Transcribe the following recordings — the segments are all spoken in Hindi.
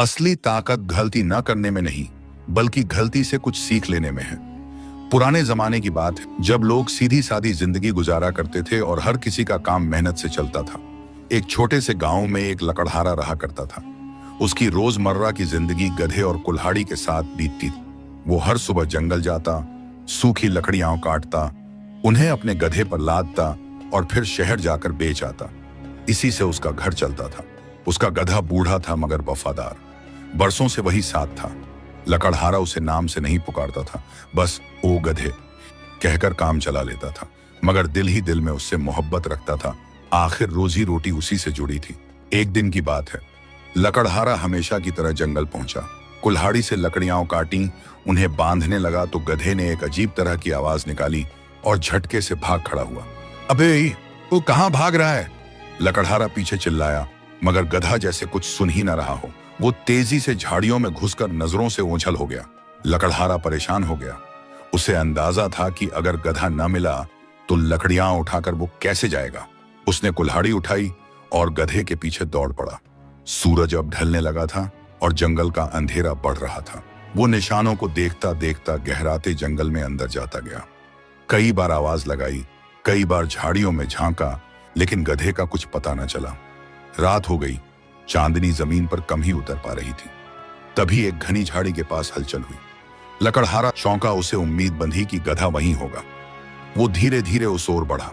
असली ताकत गलती न करने में नहीं, बल्कि गलती से कुछ सीख लेने में है। पुराने जमाने की बात है, जब लोग सीधी सादी जिंदगी गुजारा करते थे और हर किसी का काम मेहनत से चलता था। एक छोटे से गांव में एक लकड़हारा रहा करता था। उसकी रोजमर्रा की जिंदगी गधे और कुल्हाड़ी के साथ बीतती थी। वो हर सुबह जंगल जाता, सूखी लकड़ियां काटता, उन्हें अपने गधे पर लादता और फिर शहर जाकर बेच आता। इसी से उसका घर चलता था। उसका गधा बूढ़ा था मगर वफादार। बरसों से वही साथ था। लकड़हारा उसे नाम से नहीं पुकारता था, बस ओ गधे कहकर काम चला लेता था, मगर दिल ही दिल में उससे मोहब्बत रखता था। आखिर रोजी रोटी उसी से जुड़ी थी। एक दिन की बात है, लकड़हारा हमेशा की तरह जंगल पहुंचा। कुल्हाड़ी से लकड़ियां काटी, उन्हें बांधने लगा तो गधे ने एक अजीब तरह की आवाज निकाली और झटके से भाग खड़ा हुआ। अबे तू कहां भाग रहा है? लकड़हारा पीछे चिल्लाया, मगर गधा जैसे कुछ सुन ही न रहा हो। वो तेजी से झाड़ियों में घुसकर नजरों से ओझल हो गया। लकड़हारा परेशान हो गया। उसे अंदाजा था कि अगर गधा न मिला तो लकड़ियां उठाकर वो कैसे जाएगा। उसने कुल्हाड़ी उठाई और गधे के पीछे दौड़ पड़ा। सूरज अब ढलने लगा था और जंगल का अंधेरा बढ़ रहा था। वो निशानों को देखता देखता गहराते जंगल में अंदर जाता गया। कई बार आवाज लगाई, कई बार झाड़ियों में झांका, लेकिन गधे का कुछ पता न चला। रात हो गई, चांदनी जमीन पर कम ही उतर पा रही थी। तभी एक घनी झाड़ी के पास हलचल हुई। लकड़हारा चौंका, उसे उम्मीद बंधी कि गधा वहीं होगा। वो धीरे धीरे उस ओर बढ़ा।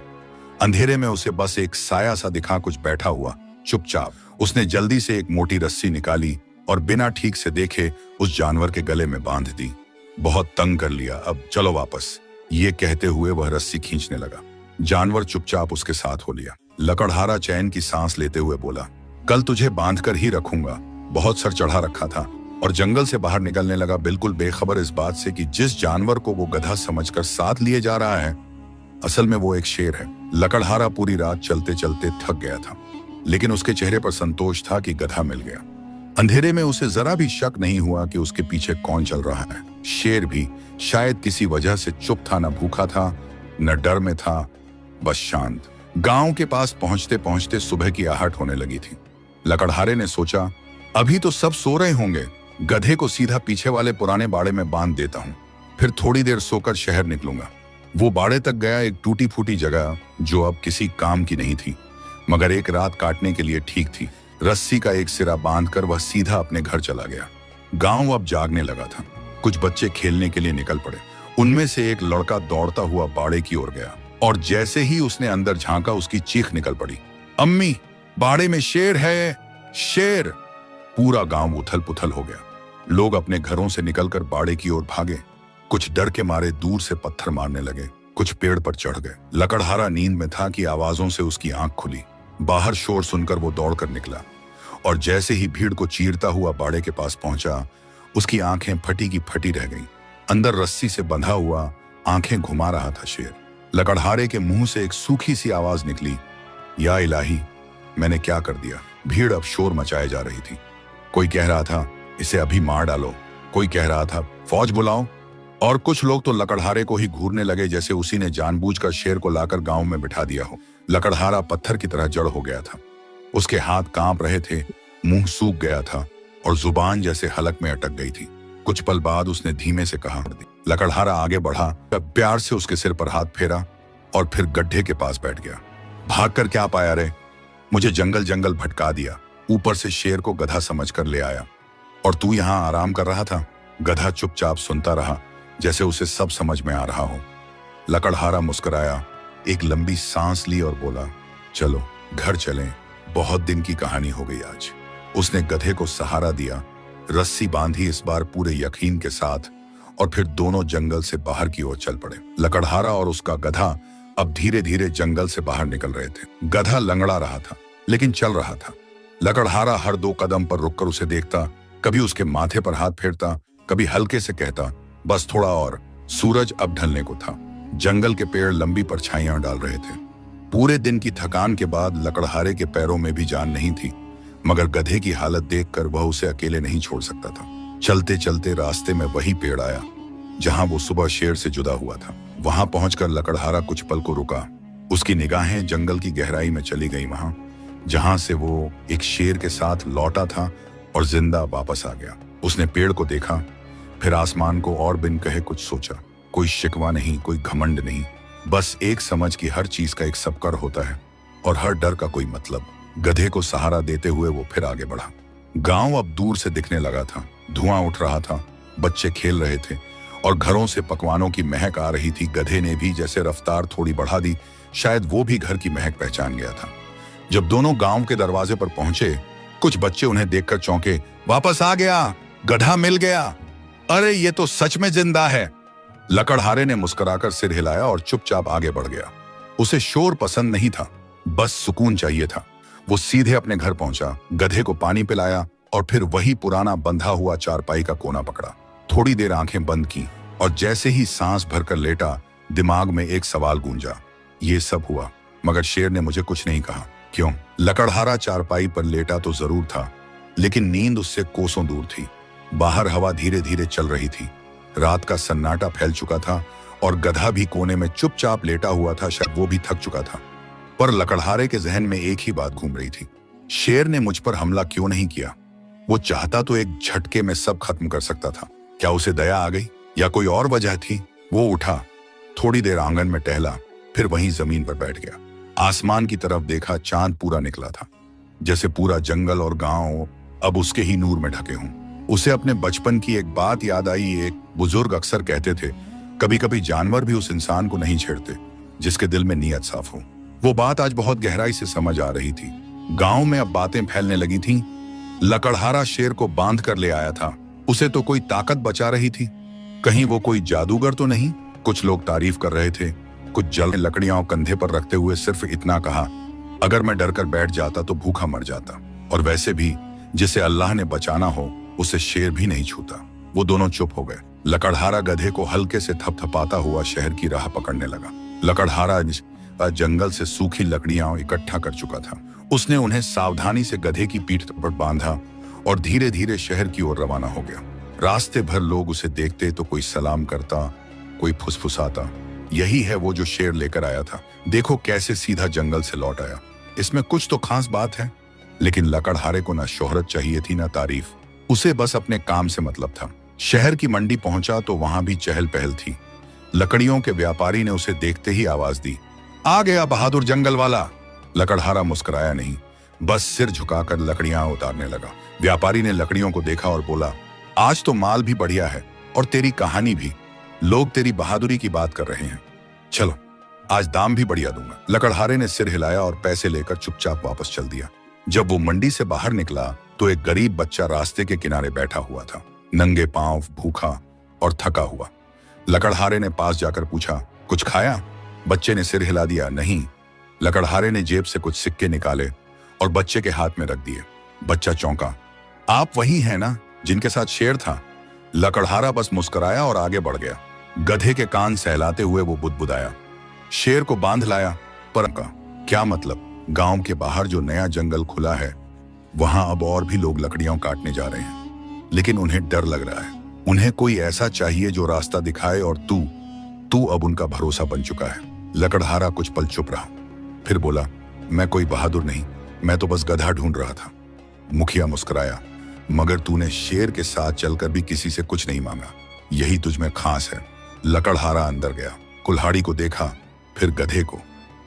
अंधेरे में उसे बस एक साया सा दिखा, कुछ बैठा हुआ चुपचाप। उसने जल्दी से एक मोटी रस्सी निकाली और बिना ठीक से देखे उस जानवर के गले में बांध दी। बहुत तंग कर लिया, अब चलो वापस, ये कहते हुए वह रस्सी खींचने लगा। जानवर चुपचाप उसके साथ हो लिया। लकड़हारा चैन की सांस लेते हुए बोला, कल तुझे बांधकर ही रखूंगा। बहुत सर चढ़ा रखा था और जंगल से बाहर निकलने लगा, बिल्कुल बेखबर इस बात से कि जिस जानवर को वो गधा समझकर साथ लिए जा रहा है, असल में वो एक शेर है। लकड़हारा पूरी रात चलते चलते थक गया था, लेकिन उसके चेहरे पर संतोष था कि गधा मिल गया। अंधेरे में उसे जरा भी शक नहीं हुआ कि उसके पीछे कौन चल रहा है। शेर भी शायद किसी वजह से चुप था, न भूखा था न डर में था, बस शांत। गांव के पास पहुंचते पहुंचते सुबह की आहट होने लगी थी। लकड़हारे ने सोचा, अभी तो सब सो रहे होंगे, गधे को सीधा पीछे वाले पुराने बाड़े में बांध देता हूं, फिर थोड़ी देर सोकर शहर निकलूंगा। वो बाड़े तक गया, एक टूटी फूटी जगह जो अब किसी काम की नहीं थी, मगर एक रात काटने के लिए ठीक थी। रस्सी का एक सिरा बांधकर वह सीधा अपने घर चला गया। गांव अब जागने लगा था। कुछ बच्चे खेलने के लिए निकल पड़े। उनमें से एक लड़का दौड़ता हुआ बाड़े की ओर गया और जैसे ही उसने अंदर झांका, उसकी चीख निकल पड़ी, अम्मी, बाड़े में शेर है, शेर! पूरा गांव उथल पुथल हो गया। लोग अपने घरों से निकलकर बाड़े की ओर भागे। कुछ डर के मारे दूर से पत्थर मारने लगे, कुछ पेड़ पर चढ़ गए। लकड़हारा नींद में था कि आवाजों से उसकी आंख खुली। बाहर शोर सुनकर वो दौड़कर निकला और जैसे ही भीड़ को चीरता हुआ बाड़े के पास पहुंचा, उसकी आंखें फटी की फटी रह गईं। अंदर रस्सी से बंधा हुआ आंखें घुमा रहा था शेर। लकड़हारे के मुंह से एक सूखी सी आवाज निकली, या इलाही, मैंने क्या कर दिया। भीड़ अब शोर मचाए जा रही थी। कोई कह रहा था, इसे अभी मार डालो। कोई कह रहा था, फौज बुलाओ। और कुछ लोग तो लकड़हारे को ही घूरने लगे जैसे उसी ने जानबूझकर शेर को लाकर गांव में बिठा दिया हो। लकड़हारा पत्थर की तरह जड़ हो गया था। उसके हाथ कांप रहे थे, मुंह सूख गया था और जुबान जैसे हलक में अटक गई थी। कुछ पल बाद उसने धीमे से कहा। लकड़हारा आगे बढ़ा, प्यार से उसके सिर पर हाथ फेरा और फिर गड्ढे के पास बैठ गया। भाग कर क्या पाया रे? मुझे जंगल जंगल भटका दिया, ऊपर से शेर को गधा समझकर ले आया, और तू यहाँ आराम कर रहा था। गधा चुपचाप सुनता रहा, जैसे उसे सब समझ में आ रहा हो। लकड़हारा मुस्कुराया, एक लंबी सांस ली और बोला, चलो घर चलें, बहुत दिन की कहानी हो गई आज। उसने गधे को सहारा दिया, रस्सी बांधी, इस बार पूरे यकीन के साथ, और फिर दोनों जंगल से बाहर की ओर चल पड़े। लकड़हारा और उसका गधा अब धीरे धीरे जंगल से बाहर निकल रहे थे। गधा लंगड़ा रहा था, लेकिन चल रहा था। लकड़हारा हर 2 कदम पर रुककर उसे देखता, कभी उसके माथे पर हाथ फेरता, कभी हल्के से कहता, बस थोड़ा और। सूरज अब ढलने को था। जंगल के पेड़ लंबी परछाइयां डाल रहे थे। पूरे दिन की थकान के बाद लकड़हारे के पैरों में भी जान नहीं थी, मगर गधे की हालत देखकर वह उसे अकेले नहीं छोड़ सकता था। चलते चलते रास्ते में वही पेड़ आया जहां वो सुबह शेर से जुदा हुआ था। वहां पहुंचकर लकड़हारा कुछ पल को रुका। उसकी निगाहें जंगल की गहराई में चली गई, वहां जहां से वो एक शेर के साथ लौटा था और जिंदा वापस आ गया। उसने पेड़ को देखा, फिर आसमान को, और बिन कहे कुछ सोचा। कोई शिकवा नहीं, कोई घमंड नहीं, बस एक समझ कि हर चीज का एक सबकर होता है और हर डर का कोई मतलब। गधे को सहारा देते हुए वो फिर आगे बढ़ा। गांव अब दूर से दिखने लगा था। धुआं उठ रहा था, बच्चे खेल रहे थे और घरों से पकवानों की महक आ रही थी। गधे ने भी जैसे रफ्तार थोड़ी बढ़ा दी, शायद वो भी घर की महक पहचान गया था। जब दोनों गांव के दरवाजे पर पहुंचे, कुछ बच्चे उन्हें देखकर चौंके। वापस आ गया, गधा मिल गया, अरे ये तो सच में जिंदा है। लकड़हारे ने मुस्कुराकर सिर हिलाया और चुपचाप आगे बढ़ गया। उसे शोर पसंद नहीं था, बस सुकून चाहिए था। वो सीधे अपने घर पहुंचा, गधे को पानी पिलाया और फिर वही पुराना बंधा हुआ चारपाई का कोना पकड़ा। थोड़ी देर आंखें बंद की और जैसे ही सांस भरकर लेटा, दिमाग में एक सवाल गूंजा। ये सब हुआ मगर शेर ने मुझे कुछ नहीं कहा, क्यों? लकड़हारा चारपाई पर लेटा तो जरूर था, लेकिन नींद उससे कोसों दूर थी। बाहर हवा धीरे धीरे चल रही थी, रात का सन्नाटा फैल चुका था और गधा भी कोने में चुपचाप लेटा हुआ था। शायद वो भी थक चुका था, पर लकड़हारे के जहन में एक ही बात घूम रही थी, शेर ने मुझ पर हमला क्यों नहीं किया? वो चाहता तो एक झटके में सब खत्म कर सकता था। क्या उसे दया आ गई या कोई और वजह थी? वो उठा, थोड़ी देर आंगन में टहला, फिर वहीं जमीन पर बैठ गया। आसमान की तरफ देखा, चांद पूरा निकला था, जैसे पूरा जंगल और गांव अब उसके ही नूर में ढके हों। उसे अपने बचपन की एक बात याद आई। एक बुजुर्ग अक्सर कहते थे, कभी कभी जानवर भी उस इंसान को नहीं छेड़ते जिसके दिल में नीयत साफ हो। वो बात आज बहुत गहराई से समझ आ रही थी। गांव में अब बातें फैलने लगी थीं। लकड़हारा शेर को बांध कर ले आया था, उसे तो कोई ताकत बचा रही थी। कहीं वो कोई जादूगर तो नहीं? कुछ लोग तारीफ कर रहे थे, कुछ जल लकड़ियां कंधे पर रखते हुए सिर्फ इतना कहा, अगर मैं डर कर बैठ जाता तो भूखा मर जाता। और वैसे भी जिसे अल्लाह ने बचाना हो उसे शेर भी नहीं छूता। वो दोनों चुप हो गए। लकड़हारा गधे को हल्के से थपथपाता हुआ शहर की राह पकड़ने लगा। लकड़हारा जंगल से सूखी लकड़ियां इकट्ठा कर चुका था। उसने उन्हें सावधानी से गधे की पीठ पर बांधा और धीरे धीरे शहर की ओर रवाना हो गया। रास्ते भर लोग उसे देखते तो कोई सलाम करता, कोई फुसफुसाता, यही है वो जो शेर लेकर आया था। देखो कैसे सीधा जंगल से लौट आया, इसमें कुछ तो खास बात है। लेकिन लकड़हारे को ना शोहरत चाहिए थी ना तारीफ, उसे बस अपने काम से मतलब था। शहर की मंडी पहुंचा तो वहां भी चहल पहल थी। लकड़ियों के व्यापारी ने उसे देखते ही आवाज दी, आ गया बहादुर जंगल वाला। लकड़हारा मुस्कुराया नहीं, बस सिर झुकाकर लकड़ियां उतारने लगा। व्यापारी ने लकड़ियों को देखा और बोला, आज तो माल भी बढ़िया है और तेरी कहानी भी, लोग तेरी बहादुरी की बात कर रहे हैं, चलो आज दाम भी बढ़िया दूंगा। लकड़हारे ने सिर हिलाया और पैसे लेकर चुपचाप वापस चल दिया। जब वो मंडी से बाहर निकला तो एक गरीब बच्चा रास्ते के किनारे बैठा हुआ था, नंगे पांव, भूखा और थका हुआ। लकड़हारे ने पास जाकर पूछा, कुछ खाया? बच्चे ने सिर हिला दिया, नहीं। लकड़हारे ने जेब से कुछ सिक्के निकाले और बच्चे के हाथ में रख दिए। बच्चा चौंका, आप वही हैं ना जिनके साथ शेर था? लकड़हारा बस मुस्कुराया और आगे बढ़ गया। गधे के कान सहलाते हुए वो बुदबुदाया, शेर को बांध लाया, पर क्या मतलब? गांव के बाहर जो नया जंगल खुला है वहां अब और भी लोग लकड़ियां काटने जा रहे हैं, लेकिन उन्हें डर लग रहा है। उन्हें कोई ऐसा चाहिए जो रास्ता दिखाए, और तू अब उनका भरोसा बन चुका है। लकड़हारा कुछ पल चुप रहा, फिर बोला, मैं कोई बहादुर नहीं, मैं तो बस गधा ढूंढ रहा था। मुखिया मुस्कुराया, मगर तूने शेर के साथ चलकर भी किसी से कुछ नहीं मांगा, यही तुझ में खास है। लकड़हारा अंदर गया, कुल्हाड़ी को देखा, फिर गधे को।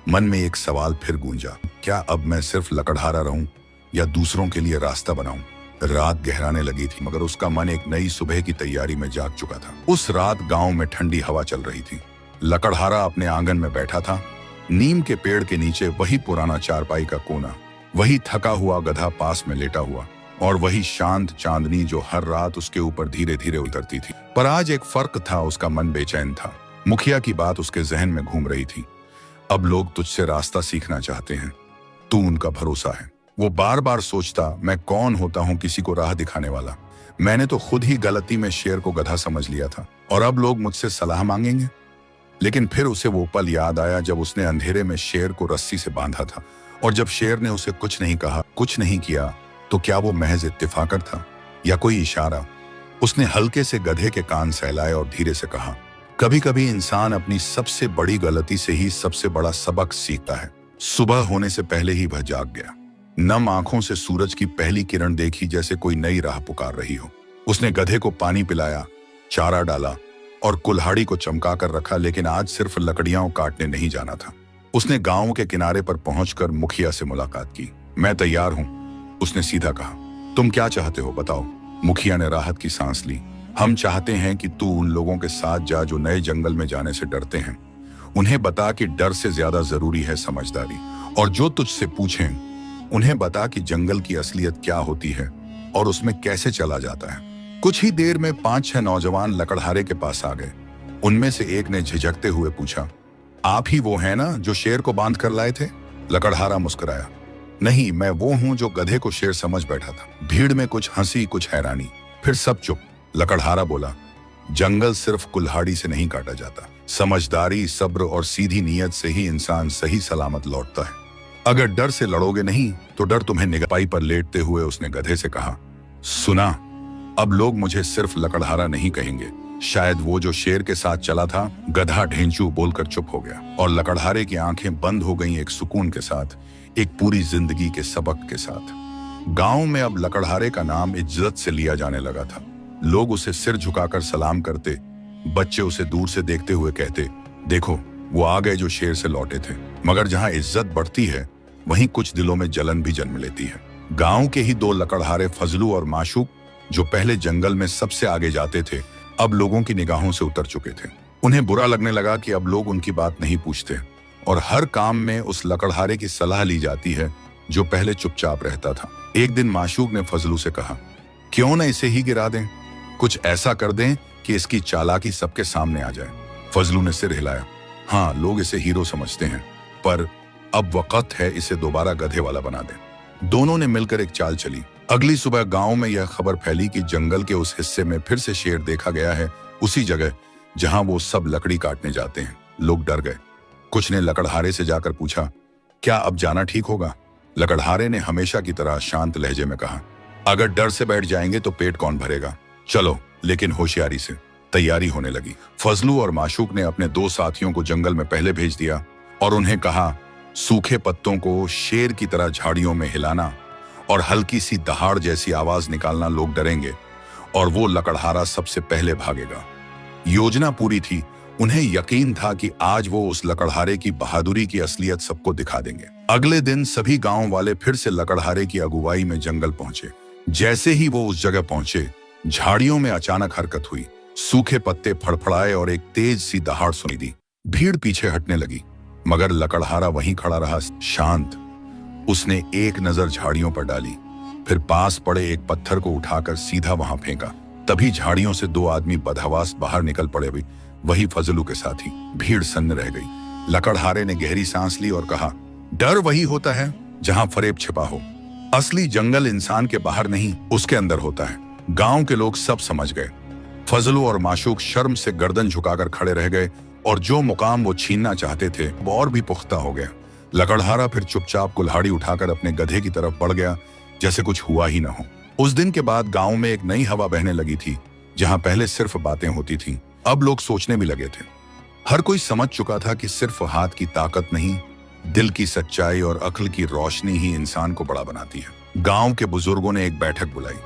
मन में एक सवाल फिर गूंजा, क्या अब मैं सिर्फ लकड़हारा रहूं या दूसरों के लिए रास्ता बनाऊं? रात गहराने लगी थी, मगर उसका मन एक नई सुबह की तैयारी में जाग चुका था। उस रात गांव में ठंडी हवा चल रही थी। लकड़हारा अपने आंगन में बैठा था, नीम के पेड़ के नीचे वही पुराना चारपाई का कोना, वही थका हुआ गधा पास में लेटा हुआ, और वही शांत चांदनी जो हर रात उसके ऊपर धीरे धीरे उतरती थी। पर आज एक फर्क था, उसका मन बेचैन था। मुखिया की बात उसके जहन में घूम रही थी। अब लोग तुझसे रास्ता सीखना चाहते हैं, तू उनका भरोसा है। वो बार बार सोचता, मैं कौन होता हूँ किसी को राह दिखाने वाला? मैंने तो खुद ही गलती में शेर को गधा समझ लिया था, और अब लोग मुझसे सलाह मांगेंगे। लेकिन फिर उसे वो पल याद आया जब उसने अंधेरे में शेर को रस्सी से बांधा था, और जब शेर ने उसे कुछ नहीं कहा, कुछ नहीं किया, तो क्या वो महज इत्तेफाकर था या कोई इशारा? उसने हल्के से गधे के कान सहलाए और धीरे से कहा, कभी कभी इंसान अपनी सबसे बड़ी गलती से ही सबसे बड़ा सबक सीखता है। सुबह होने से पहले ही वह जाग गया। नम आंखों से सूरज की पहली किरण देखी, जैसे कोई नई राह पुकार रही हो। उसने गधे को पानी पिलाया, चारा डाला और कुल्हाड़ी को चमका कर रखा, लेकिन आज सिर्फ लकड़ियां काटने नहीं जाना था। उसने गांव के किनारे पर पहुंचकर मुखिया से मुलाकात की। मैं तैयार हूं, उसने सीधा कहा। तुम क्या चाहते हो, बताओ। मुखिया ने राहत की सांस ली। हम चाहते हैं कि तू उन लोगों के साथ जा जो नए जंगल में जाने से डरते हैं। उन्हें बता कि डर से ज्यादा जरूरी है समझदारी, और जो तुझसे पूछें उन्हें बता कि जंगल की असलियत क्या होती है और उसमें कैसे चला जाता है। कुछ ही देर में 5-6 नौजवान लकड़हारे के पास आ गए। उनमें से एक ने झिझकते हुए पूछा, आप ही वो हैं ना जो शेर को बांध कर लाए थे? लकड़हारा मुस्कुराया, नहीं, मैं वो हूं जो गधे को शेर समझ बैठा था। भीड़ में कुछ हंसी, कुछ हैरानी, फिर सब चुप। लकड़हारा बोला, जंगल सिर्फ कुल्हाड़ी से नहीं काटा जाता। समझदारी, सब्र और सीधी नीयत से ही इंसान सही सलामत लौटता है। अगर डर से लड़ोगे नहीं तो डर तुम्हें निगाही पर लेटते हुए उसने गधे से कहा, सुना, अब लोग मुझे सिर्फ लकड़हारा नहीं कहेंगे। शायद वो जो शेर के साथ चला था। गधा ढेंचू बोलकर चुप हो गया और लकड़हारे की आंखें बंद हो गईं, एक सुकून के साथ, एक पूरी जिंदगी के सबक के साथ। गांव में अब लकड़हारे का नाम इज्जत से लिया जाने लगा था। लोग उसे सिर झुकाकर सलाम करते, बच्चे उसे दूर से देखते हुए कहते, देखो वो आ गए जो शेर से लौटे थे। मगर जहां इज्जत बढ़ती है वहीं कुछ दिलों में जलन भी जन्म लेती है। गांव के ही 2 लकड़हारे, फजलू और माशूक, जो पहले जंगल में सबसे आगे जाते थे, अब लोगों की निगाहों से उतर चुके थे। उन्हें बुरा लगने लगा कि अब लोग उनकी बात नहीं पूछते और हर काम में उस लकड़हारे की सलाह ली जाती है जो पहले चुपचाप रहता था। एक दिन माशूक ने फजलू से कहा, क्यों न इसे ही गिरा दें? कुछ ऐसा कर दें कि इसकी चालाकी सबके सामने आ जाए। फजलू ने सिर हिलाया, हाँ, लोग इसे हीरो समझते हैं, पर अब वक्त है इसे दोबारा गधे वाला बना दें। दोनों ने मिलकर एक चाल चली। अगली सुबह गांव में यह खबर फैली कि जंगल के उस हिस्से में फिर से शेर देखा गया है, उसी जगह जहां वो सब लकड़ी काटने जाते हैं। लोग डर गए। कुछ ने लकड़हारे से जाकर पूछा, क्या अब जाना ठीक होगा? लकड़हारे ने हमेशा की तरह शांत लहजे में कहा, अगर डर से बैठ जाएंगे तो पेट कौन भरेगा? चलो, लेकिन होशियारी से। तैयारी होने लगी। फजलू और माशूक ने अपने 2 साथियों को जंगल में पहले भेज दिया और उन्हें कहा, सूखे पत्तों को शेर की तरह झाड़ियों में हिलाना और हल्की सी दहाड़ जैसी आवाज निकालना, लोग डरेंगे और वो लकड़हारा सबसे पहले भागेगा। योजना पूरी थी। उन्हें यकीन था कि आज वो उस लकड़हारे की बहादुरी की असलियत सबको दिखा देंगे। अगले दिन सभी गांव वाले फिर से लकड़हारे की अगुवाई में जंगल पहुंचे। जैसे ही वो उस जगह पहुंचे, झाड़ियों में अचानक हरकत हुई। सूखे पत्ते फड़फड़ाए और एक तेज सी दहाड़ सुनी दी। भीड़ पीछे हटने लगी, मगर लकड़हारा वहीं खड़ा रहा, शांत। उसने एक नजर झाड़ियों पर डाली, फिर पास पड़े एक पत्थर को उठाकर सीधा वहां फेंका। तभी झाड़ियों से 2 आदमी बदहवास बाहर निकल पड़े। भी वही फजलू के साथी। भीड़ सन्न रह गई। लकड़हारे ने गहरी सांस ली और कहा, डर वही होता है जहां फरेब छिपा हो। असली जंगल इंसान के बाहर नहीं, उसके अंदर होता है। गांव के लोग सब समझ गए। फजलू और माशूक शर्म से गर्दन झुकाकर खड़े रह गए और जो मुकाम वो छीनना चाहते थे वो और भी पुख्ता हो गया। लकड़हारा फिर चुपचाप कुल्हाड़ी उठाकर अपने गधे की तरफ बढ़ गया, जैसे कुछ हुआ ही न हो। उस दिन के बाद गांव में एक नई हवा बहने लगी थी। जहां पहले सिर्फ बातें होती थीं, अब लोग सोचने भी लगे थे। हर कोई समझ चुका था कि सिर्फ हाथ की ताकत नहीं, दिल की सच्चाई और अक्ल की रोशनी ही इंसान को बड़ा बनाती है। गांव के बुजुर्गों ने एक बैठक बुलाई।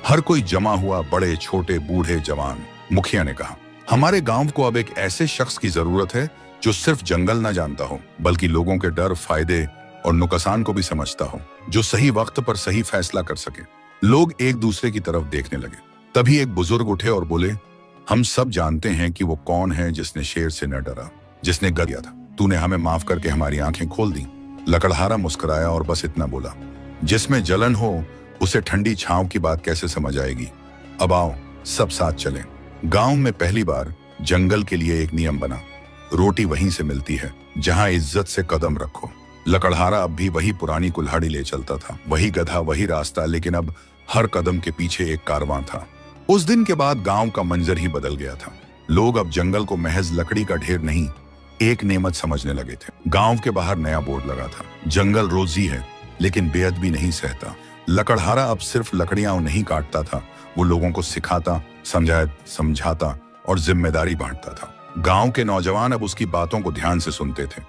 हर कोई जमा हुआ, बड़े छोटे, बूढ़े जवान। मुखिया ने कहा, हमारे गांव को अब एक ऐसे शख्स की जरूरत है जो सिर्फ जंगल न जानता हो, बल्कि लोगों के डर, फायदे और नुकसान को भी समझता हो, जो सही वक्त पर सही फैसला कर सके। लोग एक दूसरे की तरफ देखने लगे। तभी एक बुजुर्ग उठे और बोले, हम सब जानते हैं कि वो कौन है जिसने शेर से न डरा, जिसने गद दिया था। तूने हमें माफ करके हमारी आंखें खोल दी। लकड़हारा मुस्कुराया और बस इतना बोला, जिसमें जलन हो उसे ठंडी छांव की बात कैसे समझ आएगी। अब आओ सब साथ चलें। गांव में पहली बार जंगल के लिए एक नियम बना, रोटी वहीं से मिलती है जहां इज्जत से कदम रखो। लकड़हारा अब भी वही पुरानी कुल्हाड़ी ले चलता था, वही गधा, वही रास्ता, लेकिन अब हर कदम के पीछे एक कारवां था। उस दिन के बाद गांव का मंजर ही बदल गया था। लोग अब जंगल को महज लकड़ी का ढेर नहीं, एक नेमत समझने लगे थे। गांव के बाहर नया बोर्ड लगा था, जंगल रोजी है लेकिन बेअदबी नहीं सहता। लकड़हारा अब सिर्फ लकड़ियां नहीं काटता था, वो लोगों को सिखाता, समझाता और जिम्मेदारी बांटता था। गांव के नौजवान अब उसकी बातों को ध्यान से सुनते थे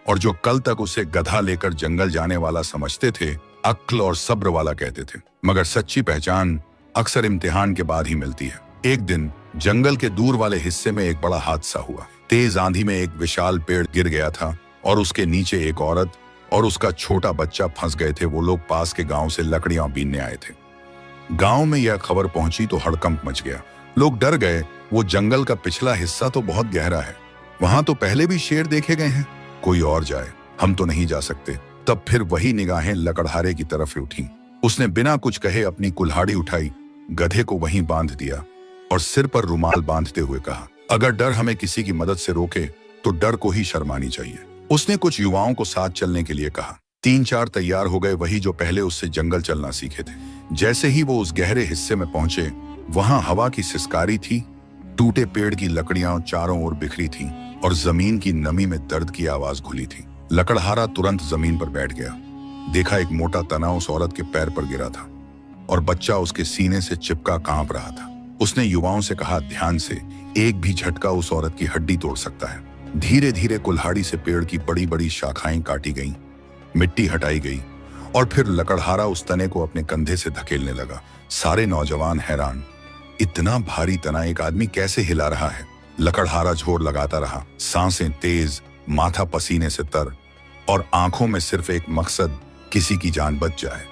और जो कल तक उसे गधा लेकर जंगल जाने वाला समझते थे, अक्ल और सब्र वाला कहते थे, मगर सच्ची पहचान अक्सर इम्तिहान के बाद ही मिलती है। एक दिन जंगल के दूर वाले हिस्से में एक बड़ा हादसा हुआ। तेज आंधी में एक विशाल पेड़ गिर गया था और उसके नीचे एक औरत और उसका छोटा बच्चा फंस गए थे। वो लोग पास के गांव से लकड़ियां बीनने आए थे। गांव में यह खबर पहुंची तो हड़कंप मच गया। लोग डर गए। वो जंगल का पिछला हिस्सा तो बहुत गहरा है, वहां तो पहले भी शेर देखे गए हैं, कोई और जाए, हम तो नहीं जा सकते। तब फिर वही निगाहें लकड़हारे की तरफ उठी। उसने बिना कुछ कहे अपनी कुल्हाड़ी उठाई, गधे को वहीं बांध दिया और सिर पर रुमाल बांधते हुए कहा, अगर डर हमें किसी की मदद से रोके तो डर को ही शर्मानी चाहिए। उसने कुछ युवाओं को साथ चलने के लिए कहा। 3-4 तैयार हो गए, वही जो पहले उससे जंगल चलना सीखे थे। जैसे ही वो उस गहरे हिस्से में पहुंचे, वहां हवा की सिसकारी थी, टूटे पेड़ की लकड़ियां चारों ओर बिखरी थीं और जमीन की नमी में दर्द की आवाज घुली थी। लकड़हारा तुरंत जमीन पर बैठ गया। देखा एक मोटा तना उस औरत के पैर पर गिरा था और बच्चा उसके सीने से चिपका कांप रहा था। उसने युवाओं से कहा, ध्यान से, एक भी झटका उस औरत की हड्डी तोड़ सकता है। धीरे धीरे कुल्हाड़ी से पेड़ की बड़ी बड़ी शाखाएं काटी गईं, मिट्टी हटाई गई और फिर लकड़हारा उस तने को अपने कंधे से धकेलने लगा। सारे नौजवान हैरान, इतना भारी तना एक आदमी कैसे हिला रहा है। लकड़हारा जोर लगाता रहा, सांसें तेज, माथा पसीने से तर और आंखों में सिर्फ एक मकसद, किसी की जान बच जाए।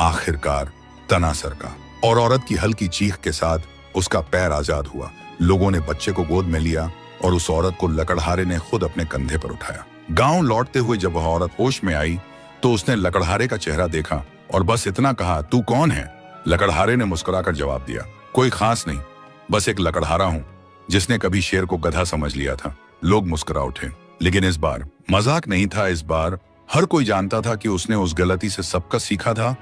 आखिरकार तना सरका और औरत की हल्की चीख के साथ उसका पैर आजाद हुआ। लोगों ने बच्चे को गोद में लिया और उस औरत को लकड़हारे ने खुद अपने कंधे पर उठाया। गांव लौटते हुए जब वह औरत होश में आई तो उसने लकड़हारे का चेहरा देखा और बस इतना कहा, तू कौन है? लकड़हारे ने मुस्कुराकर जवाब दिया, कोई खास नहीं, बस एक लकड़हारा हूं जिसने कभी शेर को गधा समझ लिया था। लोग मुस्कुरा उठे, लेकिन इस बार मजाक नहीं था। इस बार हर कोई जानता था कि उसने उस गलती से सबका सीखा था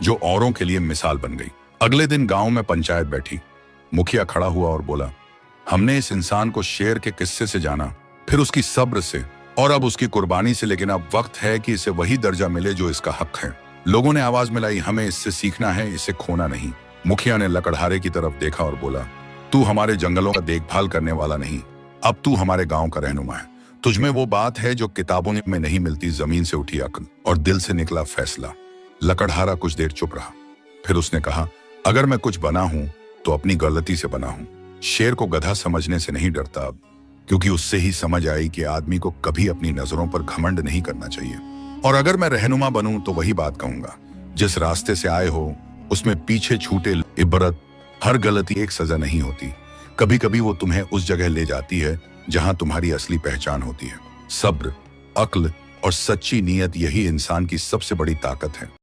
जो औरों के लिए मिसाल बन गई। अगले दिन गांव में पंचायत बैठी। मुखिया खड़ा हुआ और बोला, हमने इस इंसान को शेर के किस्से से जाना, फिर उसकी सब्र से और अब उसकी कुर्बानी से, लेकिन अब वक्त है कि इसे वही दर्जा मिले जो इसका हक है। लोगों ने आवाज मिलाई, हमें इससे सीखना है, इसे खोना नहीं। मुखिया ने लकड़हारे की तरफ देखा और बोला, तू हमारे जंगलों का देखभाल करने वाला नहीं, अब तू हमारे गांव का रहनुमा है। तुझमें वो बात है जो किताबों में नहीं मिलती, जमीन से उठी अक्ल और दिल से निकला फैसला। लकड़हारा कुछ देर चुप रहा, फिर उसने कहा, अगर मैं कुछ बना हूं तो अपनी गलती से बना हूं। शेर को गधा समझने से नहीं डरता अब, क्योंकि उससे ही समझ आई कि आदमी को कभी अपनी नजरों पर घमंड नहीं करना चाहिए। और अगर मैं रहनुमा बनूं तो वही बात कहूंगा, जिस रास्ते से आए हो उसमें पीछे छूटे इबरत। हर गलती एक सजा नहीं होती, कभी कभी वो तुम्हें उस जगह ले जाती है जहां तुम्हारी असली पहचान होती है। सब्र, अक्ल और सच्ची नीयत, यही इंसान की सबसे बड़ी ताकत है।